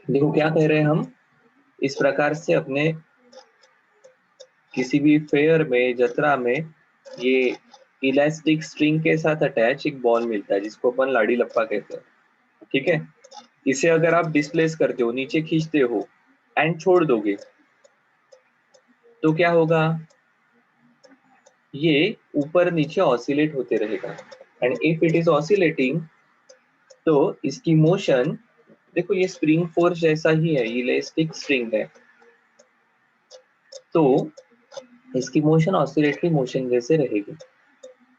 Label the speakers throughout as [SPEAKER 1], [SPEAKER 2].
[SPEAKER 1] देखो क्या कह रहे हैं हम, इस प्रकार से अपने किसी भी फेयर में, जतरा में, ये इलास्टिक स्ट्रिंग के साथ अटैच एक बॉल मिलता है जिसको अपन लाड़ी लप्पा कहते हैं। ठीक है, इसे अगर आप डिस्प्लेस करते हो, नीचे खींचते हो एंड छोड़ दोगे, तो क्या होगा, ये ऊपर नीचे ऑसिलेट होते रहेगा। And if it is oscillating, तो इसकी मोशन, देखो ये स्प्रिंग फोर्स जैसा ही है, इलास्टिक स्ट्रिंग है, तो इसकी मोशन ऑसिलेटरी मोशन जैसे रहेगी।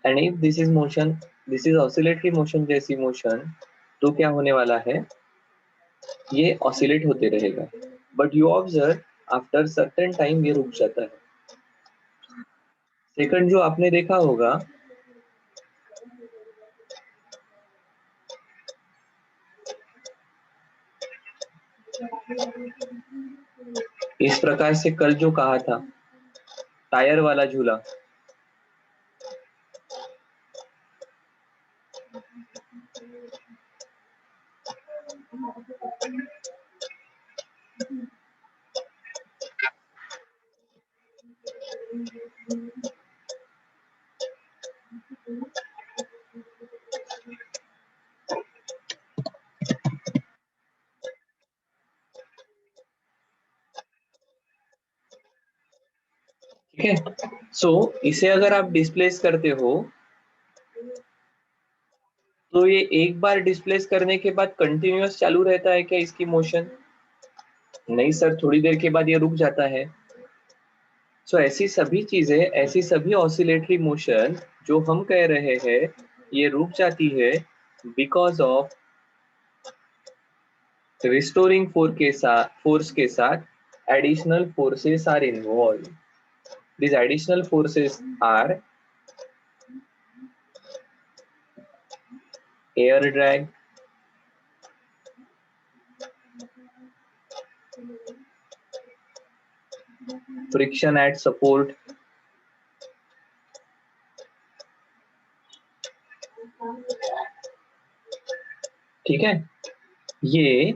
[SPEAKER 1] And if this is motion, this is oscillatory motion जैसी मोशन, तो क्या होने वाला है, ये ऑसिलेट होते रहेगा। But you observe, after certain time ये रुक जाता है। सेकंड जो आपने देखा होगा, इस प्रकार से कल जो कहा था, टायर वाला झूला, ठीक है। सो इसे अगर आप डिस्प्लेस करते हो, तो ये एक बार डिस्प्लेस करने के बाद कंटिन्यूअस चालू रहता है क्या इसकी मोशन? नहीं सर, थोड़ी देर के बाद ये रुक जाता है। सो ऐसी सभी चीजें, ऐसी सभी ऑसिलेटरी मोशन जो हम कह रहे हैं, ये रुक जाती है बिकॉज ऑफ रिस्टोरिंग फोर्स के साथ additional forces are involve. These additional forces are air drag, friction at support, ठीक है, ये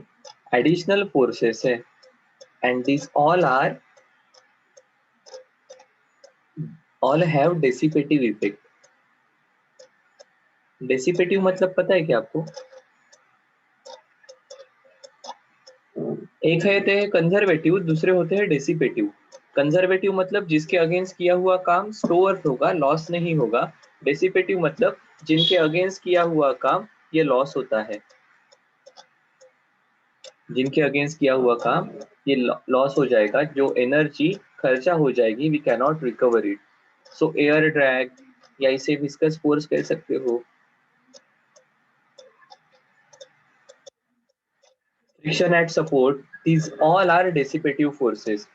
[SPEAKER 1] एडिशनल फोर्सेस है। And this all have dissipative effect. Dissipative मतलब पता है क्या आपको? एक है कंजर्वेटिव, दूसरे होते हैं डेसिपेटिव। कंजर्वेटिव मतलब जिसके अगेंस्ट किया हुआ काम स्टोर होगा, लॉस नहीं होगा। डेसिपेटिव मतलब जिनके अगेंस्ट किया हुआ काम ये लॉस होता है। जिनके अगेंस्ट किया हुआ काम ये लॉस हो जाएगा, जो एनर्जी खर्चा हो जाएगी, we can not recover it. So air drag, या इसे विस्कस फोर्स कह सकते हो, friction at support, these all are dissipative forces.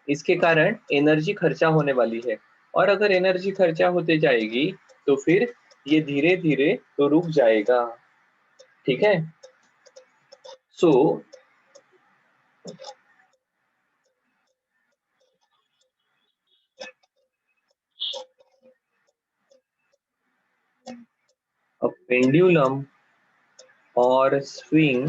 [SPEAKER 1] इसके कारण एनर्जी खर्चा होने वाली है, और अगर एनर्जी खर्चा होते जाएगी तो फिर ये धीरे धीरे तो रुक जाएगा। ठीक है, सो a pendulum or swing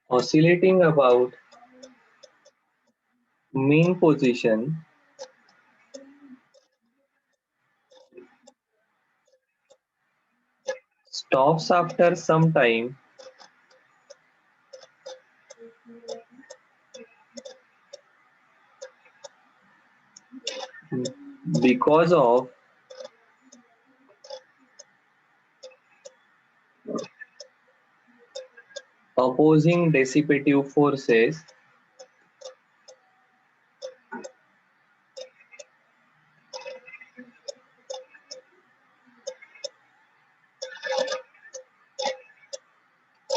[SPEAKER 1] oscillating about mean position stops after some time because of opposing dissipative forces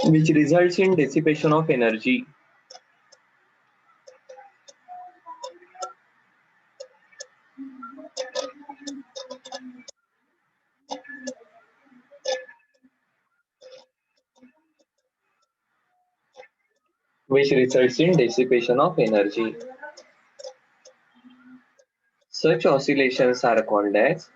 [SPEAKER 1] which results in dissipation of energy. Which results in dissipation of energy. Such oscillations are called as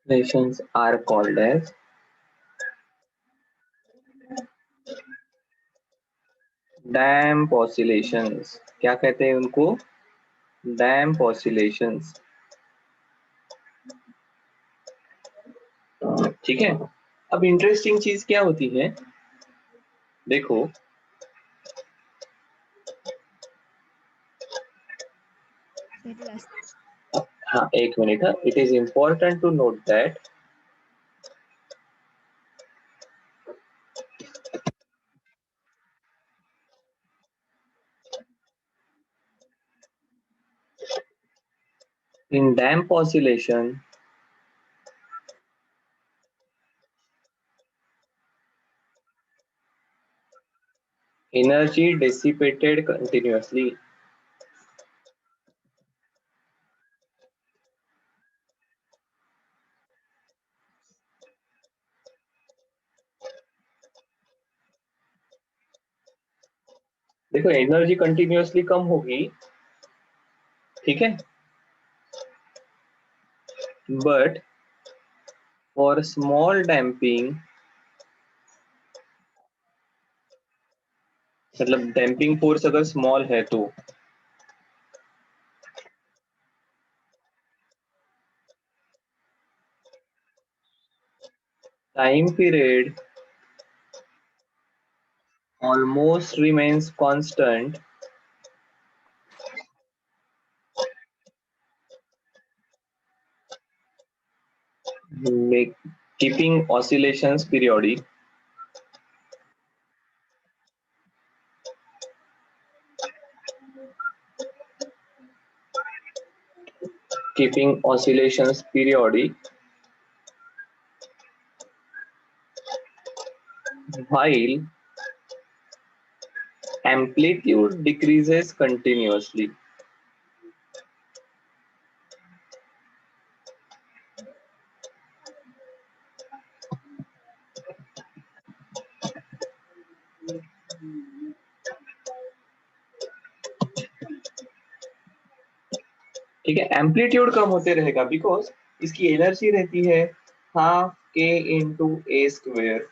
[SPEAKER 1] Oscillations are called as damp oscillations. क्या कहते हैं उनको? डैम्प oscillations. ठीक है। अब interesting चीज क्या होती है, देखो हाँ एक minute, it is important to note that in damp oscillation energy dissipated continuously। देखो एनर्जी कंटिन्यूअसली कम होगी, ठीक है, बट फॉर स्मॉल डैम्पिंग, मतलब डैम्पिंग फोर्स अगर स्मॉल है तो time period almost remains constant make, keeping oscillations periodic, keeping oscillations periodic while amplitude decreases continuously। ठीक है, एम्पलीट्यूड कम होते रहेगा बिकॉज इसकी एनर्जी रहती है हाफ के इंटू ए स्क्वेयर।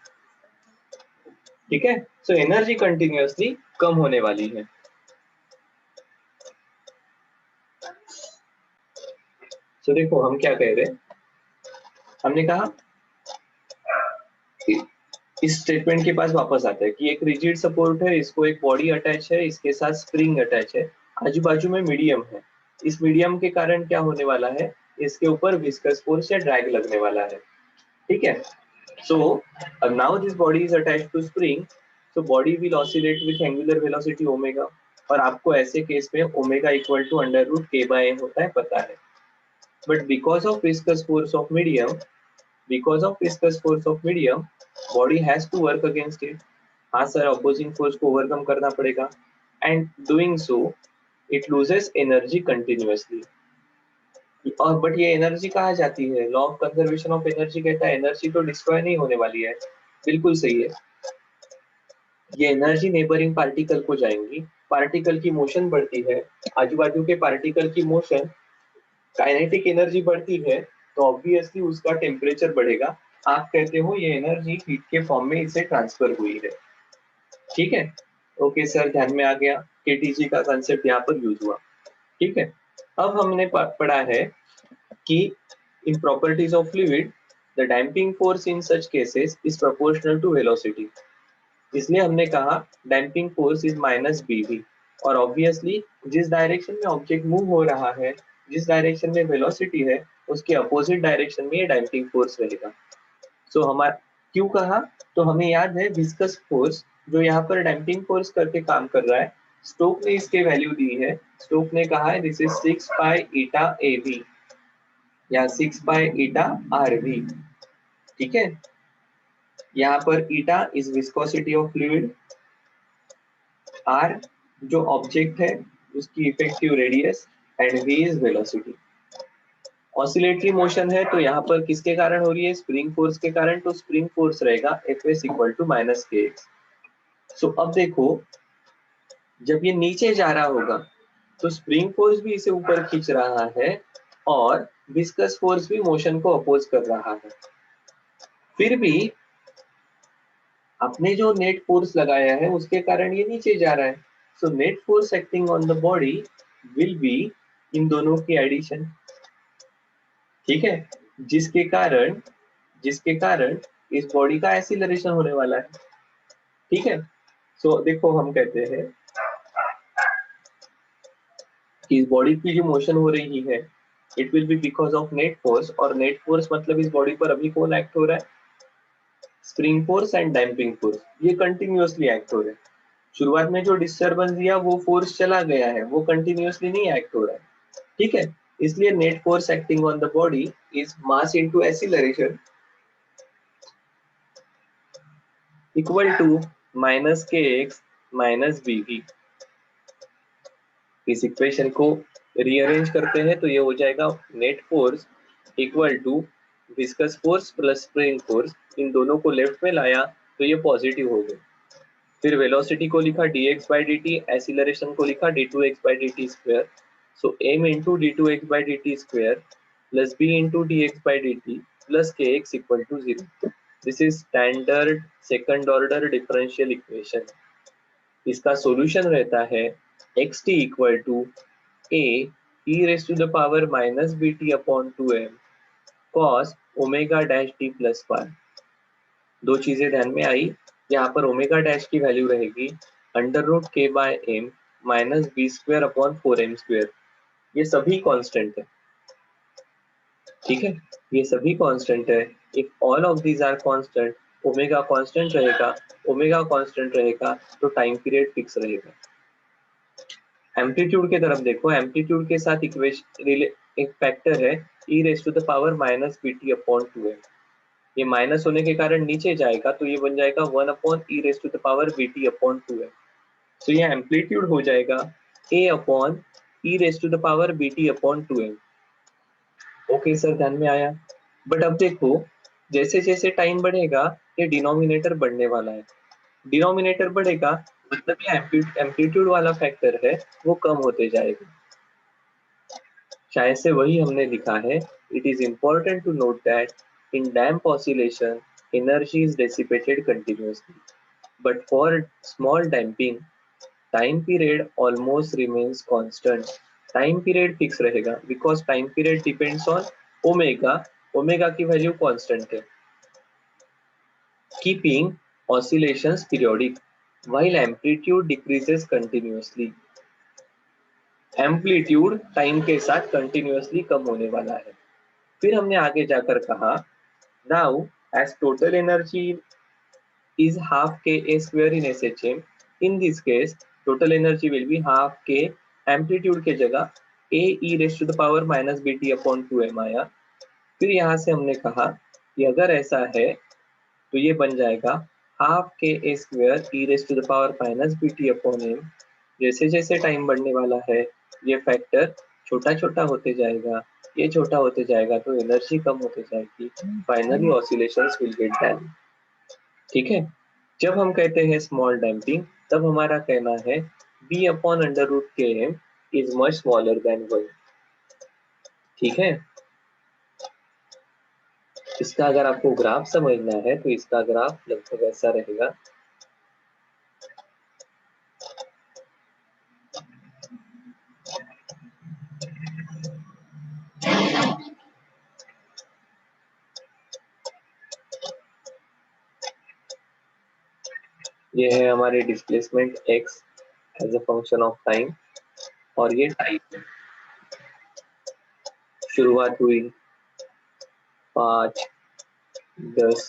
[SPEAKER 1] ठीक है, सो एनर्जी कंटिन्यूअसली कम होने वाली है। सो देखो हम क्या कह रहे हैं, हमने कहा इस स्टेटमेंट के पास वापस आता है कि एक रिजिड सपोर्ट है, इसको एक बॉडी अटैच है, इसके साथ स्प्रिंग अटैच है, आजू बाजू में मीडियम है। इस मीडियम के कारण क्या होने वाला है, इसके ऊपर विस्कस फोर्स या ड्रैग लगने वाला है। ठीक है, so now this body is attached to spring, so body will oscillate with angular velocity omega, और आपको ऐसे केस में omega equal to under root k by m होता है, पता है। But because of viscous force of medium, because of viscous force of medium, body has to work against it। हाँ sir, opposing force को overcome करना पड़ेगा, and doing so it loses energy continuously। और but ये energy कहाँ जाती है, law of conservation of energy कहता है एनर्जी तो डिस्ट्रॉय नहीं होने वाली है। बिल्कुल सही है, ये एनर्जी नेबरिंग पार्टिकल को जाएंगी, पार्टिकल की मोशन बढ़ती है, आजू बाजू के पार्टिकल की मोशन, काइनेटिक एनर्जी बढ़ती है, तो ऑब्वियसली उसका टेम्परेचर बढ़ेगा। आप कहते हो ये एनर्जी हीट के फॉर्म में इसे ट्रांसफर हुई है। ठीक है, ओके सर, ध्यान में आ गया, केटीजी का कंसेप्ट यहाँ पर यूज हुआ। ठीक है, अब हमने पढ़ा है कि in properties of fluid the damping force in such cases is proportional to velocity. इसलिए हमने कहा डैम्पिंग फोर्स इज माइनस बीवी, और ऑब्वियसली जिस डायरेक्शन में ऑब्जेक्ट मूव हो रहा है, जिस डायरेक्शन में वेलोसिटी है, उसके अपोजिट डायरेक्शन में ये डैम्पिंग फोर्स रहेगा। सो हमारा क्यों कहा, तो हमें याद है विस्कस फोर्स जो यहाँ पर डैम्पिंग फोर्स करके काम कर रहा है, स्टोक ने इसके वैल्यू दी है। स्टोक ने कहा है this is 6 pi eta A V या 6 पाई ईटा आर वी। ठीक है, यहाँ पर eta is viscosity of fluid, r जो ऑब्जेक्ट है उसकी effective radius, and v is velocity. Oscillatory motion है तो यहाँ पर किसके कारण हो रही है, स्प्रिंग फोर्स के कारण, तो स्प्रिंग फोर्स रहेगा Fs equal to minus K x. सो अब देखो जब ये नीचे जा रहा होगा तो स्प्रिंग फोर्स भी इसे ऊपर खींच रहा है और विस्कस फोर्स भी मोशन को अपोज कर रहा है। फिर भी आपने जो नेट फोर्स लगाया है उसके कारण ये नीचे जा रहा है। So net force acting on the body will be in दोनों की एडिशन। ठीक है, जिसके कारण इस बॉडी का एक्सीलरेशन होने वाला है। ठीक है, सो देखो हम कहते हैं कि इस बॉडी की जो मोशन हो रही है it will be because of net force, और नेट फोर्स मतलब इस बॉडी पर अभी कौन एक्ट हो रहा है, spring force and damping force, ये कंटिन्यूअसली एक्ट हो रहे हैं। शुरुआत में जो डिस्टर्बेंस दिया वो फोर्स चला गया है, वो कंटिन्यूअसली नहीं एक्ट हो रहा है। ठीक है, इसलिए net force acting on the body is mass into acceleration equal to minus K X minus B V. इस इक्वेशन को रीअरेंज करते हैं तो ये हो जाएगा net force equal to viscous force plus spring force, इन दोनों को लेफ्ट में लाया तो ये पॉजिटिव हो गए। फिर वेलोसिटी को लिखा dx by dt, एक्सीलरेशन को लिखा d2x by dt square. So m into d2x by dt square plus b into dx by dt plus kx equal to 0। This is standard second order differential equation. इसका solution रहता है xt equal to a e raise to the power minus B T upon 2m cos omega dash t plus 1। दो चीजें ध्यान में आई, यहाँ पर ओमेगा डैश की वैल्यू रहेगी under root k by M minus b square upon 4m square. ये सभी कांस्टेंट है। ठीक है, ये सभी कांस्टेंट है। If all of these are constant, omega constant रहेगा, ओमेगा कांस्टेंट रहेगा तो टाइम पीरियड फिक्स रहेगा। एम्पलीट्यूड की तरफ देखो, एम्पलीट्यूड के साथ इक्वेशन एक फैक्टर है e raise to the power minus B T upon 2m। ये माइनस होने के कारण नीचे जाएगा तो ये बन जाएगा 1 upon e raise to the power b T upon 2m। तो ये एम्पलीट्यूड हो जाएगा a upon e raise to the power b T upon 2m। Okay sir, ध्यान में आया। बट अब देखो जैसे जैसे टाइम बढ़ेगा ये डिनोमिनेटर बढ़ने वाला है। डिनोमिनेटर बढ़ेगा मतलब ये एम्पलीट्यूड वाला फैक्टर है वो कम होते जाएगा। शायद से वही हमने लिखा है, it is important to note that in damp oscillation energy is dissipated continuously, but for small damping time period almost remains constant. Time period fix रहेगा because time period depends on omega, omega की value constant है, keeping oscillations periodic while amplitude decreases continuously. Amplitude time के साथ continuously कम होने वाला है। फिर हमने आगे जाकर कहा now as total energy is half k a square in SHM. In this case, total energy will be half k amplitude के जगह a e raised to the power minus bt upon 2m आया। फिर यहाँ से हमने कहा कि अगर ऐसा है तो ये बन जाएगा half K A square E raise to the power minus B T upon M. जैसे जैसे टाइम बढ़ने वाला है ये फैक्टर छोटा छोटा होते जाएगा, ये छोटा होते जाएगा तो एनर्जी कम होते जाएगी। Finally oscillations will get dam. ठीक है, जब हम कहते हैं स्मॉल डैम्पिंग तब हमारा कहना है b upon under root k m is much smaller than 1। ठीक है, इसका अगर आपको ग्राफ समझना है तो इसका ग्राफ लगभग ऐसा रहेगा। ये है हमारे displacement x as a function of time और ये टाइम है। शुरुआत हुई 5, 10,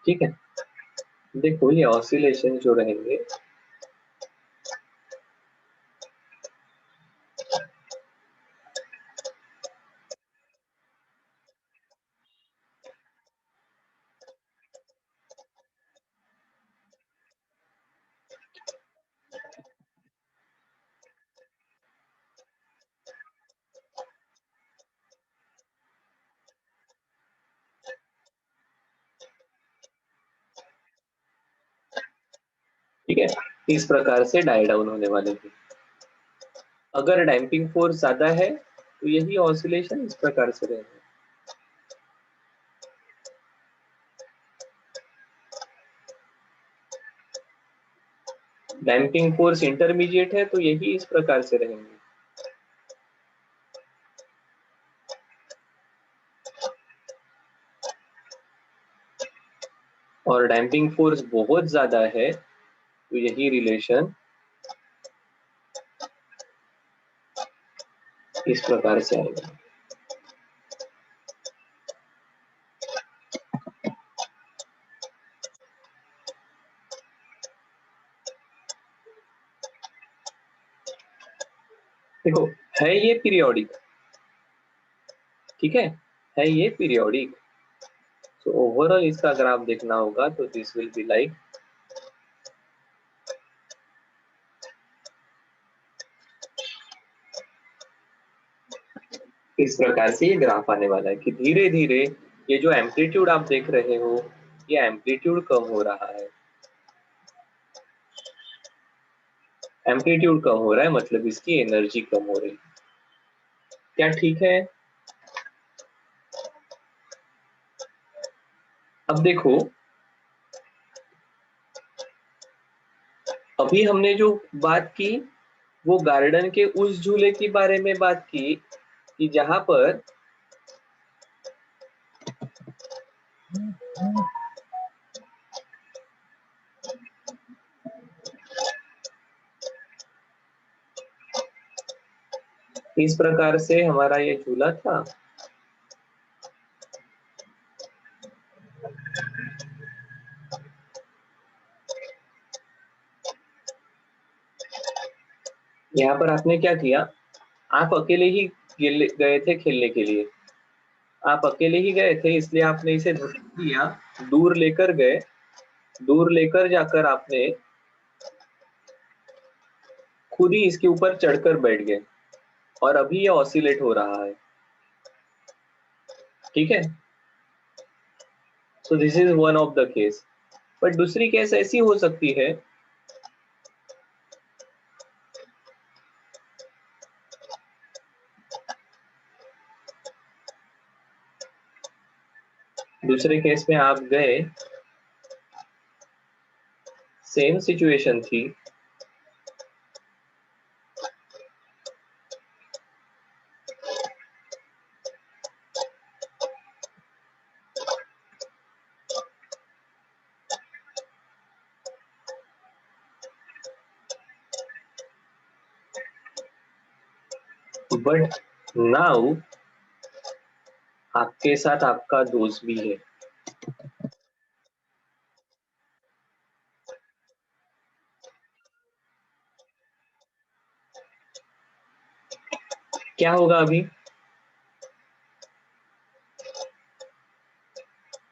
[SPEAKER 1] ठीक है। देखो ये ऑसिलेशन जो रहेंगे है, इस प्रकार से डाई डाउन होने वाले थे। अगर डैम्पिंग फोर्स ज्यादा है तो यही ऑसिलेशन इस प्रकार से रहेगा। डैम्पिंग फोर्स इंटरमीडिएट है तो यही इस प्रकार से रहेंगे। और डैम्पिंग फोर्स बहुत ज्यादा है तो यही रिलेशन इस प्रकार से आएगा। देखो, है ये पीरियोडिक, ठीक है ये पीरियोडिक। तो ओवरऑल इसका अगर आप देखना होगा तो दिस विल बी लाइक, इस प्रकार से ये ग्राफ आने वाला है कि धीरे धीरे ये जो एम्पलीट्यूड आप देख रहे हो ये एम्पलीट्यूड कम हो रहा है। एम्पलीट्यूड कम हो रहा है मतलब इसकी एनर्जी कम हो रही है। क्या ठीक है? अब देखो, अभी हमने जो बात की वो गार्डन के उस झूले के बारे में बात की कि जहां पर इस प्रकार से हमारा ये झूला था। यहाँ पर आपने क्या किया, आप अकेले ही गए थे खेलने के लिए, आप अकेले ही गए थे इसलिए आपने इसे धक्का दिया, दूर लेकर गए, दूर लेकर जाकर आपने खुद ही इसके ऊपर चढ़कर बैठ गए और अभी ये ऑसिलेट हो रहा है। ठीक है, so this is one of the case. But दूसरी केस ऐसी हो सकती है दूसरे केस में आप गए, सेम सिचुएशन थी, बट नाउ आपके साथ आपका दोस्त भी है। क्या होगा अभी?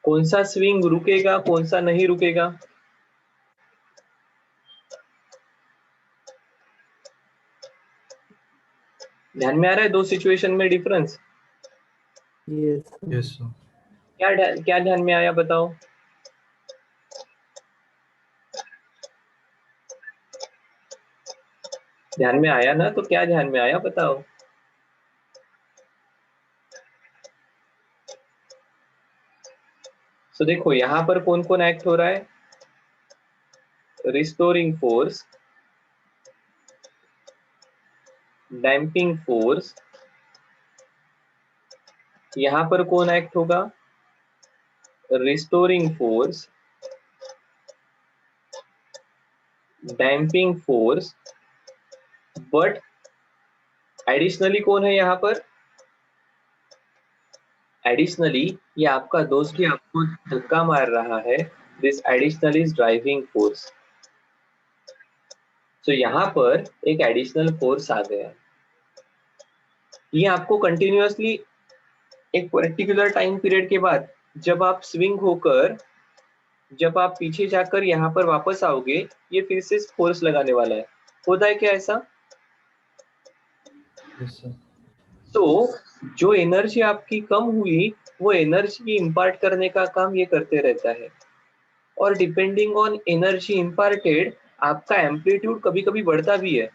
[SPEAKER 1] कौन सा स्विंग रुकेगा, कौन सा नहीं रुकेगा? ध्यान में आ रहा है दो सिचुएशन में डिफरेंस?
[SPEAKER 2] Yes sir.
[SPEAKER 1] क्या ध्यान में आया बताओ? ध्यान में आया ना? तो क्या ध्यान में आया बताओ? तो देखो यहां पर कौन कौन एक्ट हो रहा है, रिस्टोरिंग फोर्स, डैम्पिंग फोर्स। यहां पर कौन एक्ट होगा, restoring force, damping force. But additionally कौन है यहाँ पर, एडिशनली ये आपका दोस्त भी आपको धक्का मार रहा है, this additional is driving force. तो यहाँ पर एक एडिशनल फोर्स आ गया, ये आपको कंटिन्यूअसली एक पर्टिकुलर टाइम पीरियड के बाद जब आप स्विंग होकर, जब आप पीछे जाकर यहाँ पर वापस आओगे, ये फिर से फोर्स लगाने वाला है। होता है क्या ऐसा?
[SPEAKER 2] Yes sir.
[SPEAKER 1] तो जो एनर्जी आपकी कम हुई वो एनर्जी इंपार्ट करने का काम ये करते रहता है, और डिपेंडिंग ऑन एनर्जी इंपार्टेड आपका एम्पलीट्यूड कभी कभी बढ़ता भी है,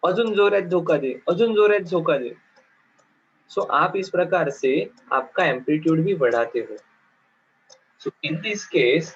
[SPEAKER 1] अजून जोरात झोका दे, अजून जोरात झोका दे। सो आप इस प्रकार से आपका एम्पलीट्यूड भी बढ़ाते हो। सो इन दिस केस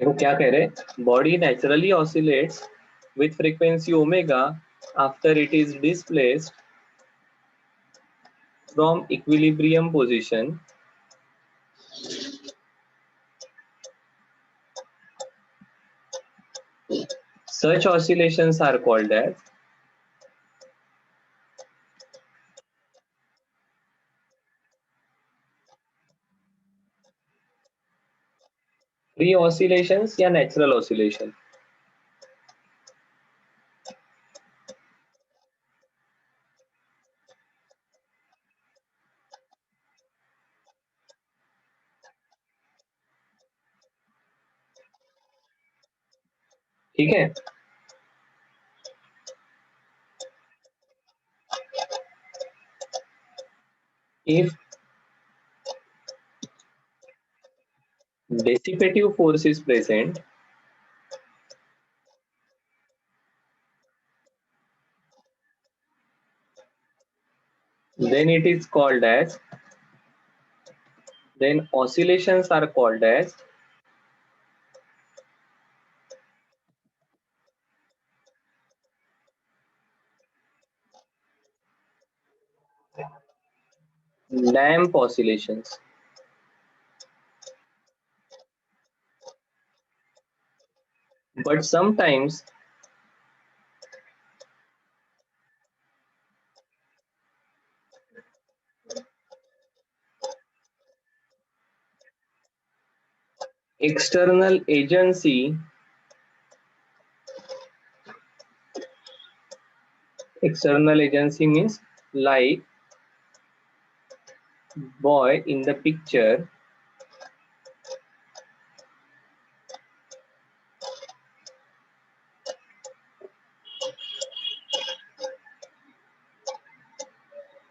[SPEAKER 1] देखो क्या कह रहे, body naturally oscillates with frequency omega after it is displaced from equilibrium position. Such oscillations are called as free oscillations या natural oscillation। ठीक है, if dissipative force is present, then it is called as, then oscillations are called as damp oscillations। But sometimes external agency, external agency means like boy in the picture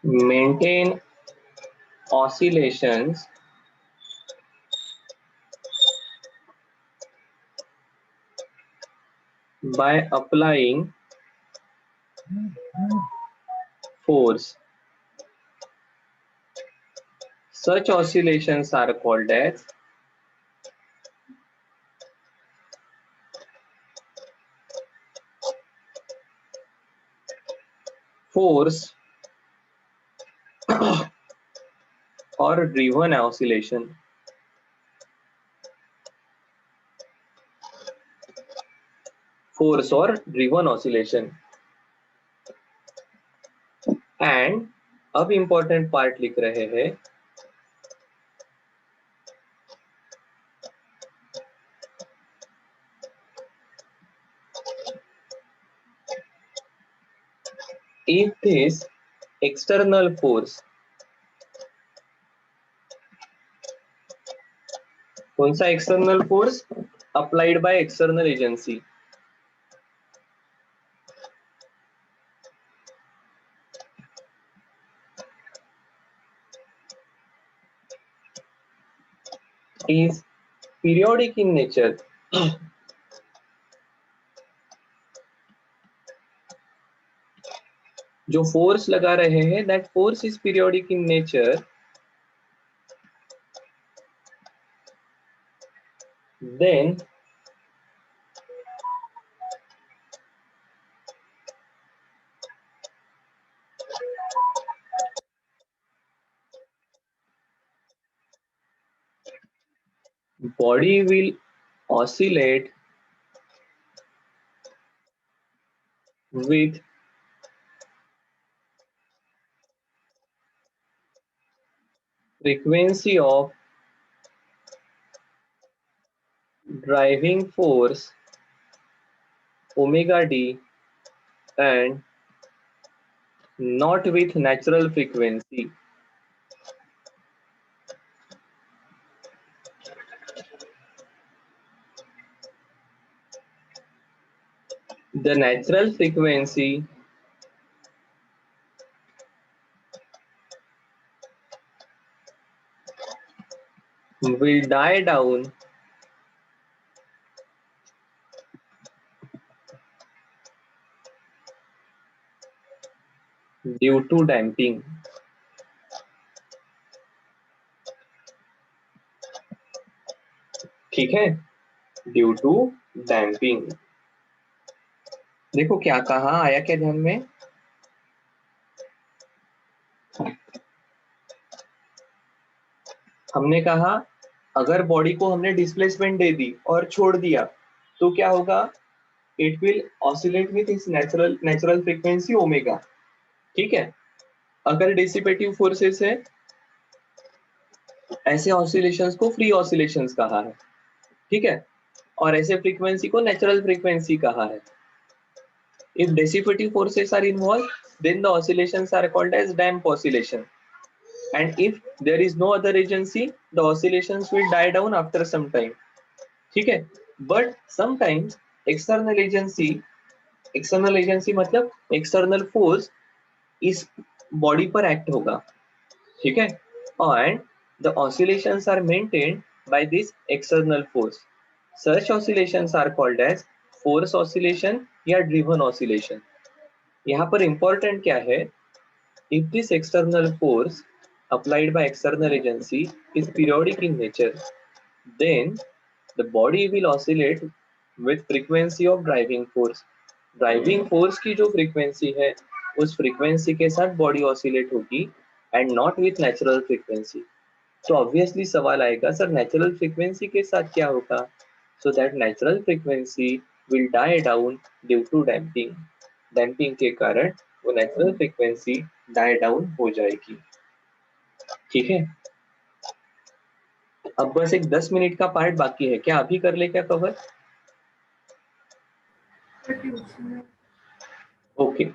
[SPEAKER 1] maintain oscillations by applying force. Such oscillations are called as force or driven oscillation। Force or driven oscillation। And अब important part लिख रहे हैं, if this external force, कौन सा external force, applied by external agency, is periodic in nature, जो force लगा रहे हैं that force is periodic in nature, then body will oscillate with frequency of driving force omega d and not with natural frequency. The natural frequency will die down due to damping. ठीक है, due to damping. देखो क्या कहा, आया क्या ध्यान में? हमने कहा अगर बॉडी को हमने डिस्प्लेसमेंट दे दी और छोड़ दिया तो क्या होगा? It will oscillate with its natural frequency omega. ठीक है, अगर डिसिपेटिव फोर्सेस है, ऐसे ऑसिलेशंस को फ्री ऑसिलेशंस कहा है। ठीक है, और ऐसे फ्रीक्वेंसी को नेचुरल फ्रीक्वेंसी कहा है। If dissipative forces are involved, then the oscillations are called as damp oscillation. And if there is no other agency, the oscillations will die down after some time. ठीक है, but sometimes external agency मतलब external force इस body पर act होगा। ठीक है, and the oscillations are maintained by this external force. Such oscillations are called as force oscillation या driven oscillation. यहाँ पर important क्या है? If this external force applied by external agency is periodic in nature, then the body will oscillate with frequency of driving force. Driving force की जो frequency है उस frequency के साथ बॉडी ऑसिलेट होगी and not with natural frequency. तो obviously सवाल आएगा, सर नेचुरल फ्रीक्वेंसी के साथ क्या होगा? So that natural frequency will die down due to damping. Damping के कारण वो नेचुरल फ्रीक्वेंसी डाई डाउन हो जाएगी। ठीक है, अब बस एक 10 मिनट का पार्ट बाकी है, क्या अभी कर ले क्या कवर? ओके,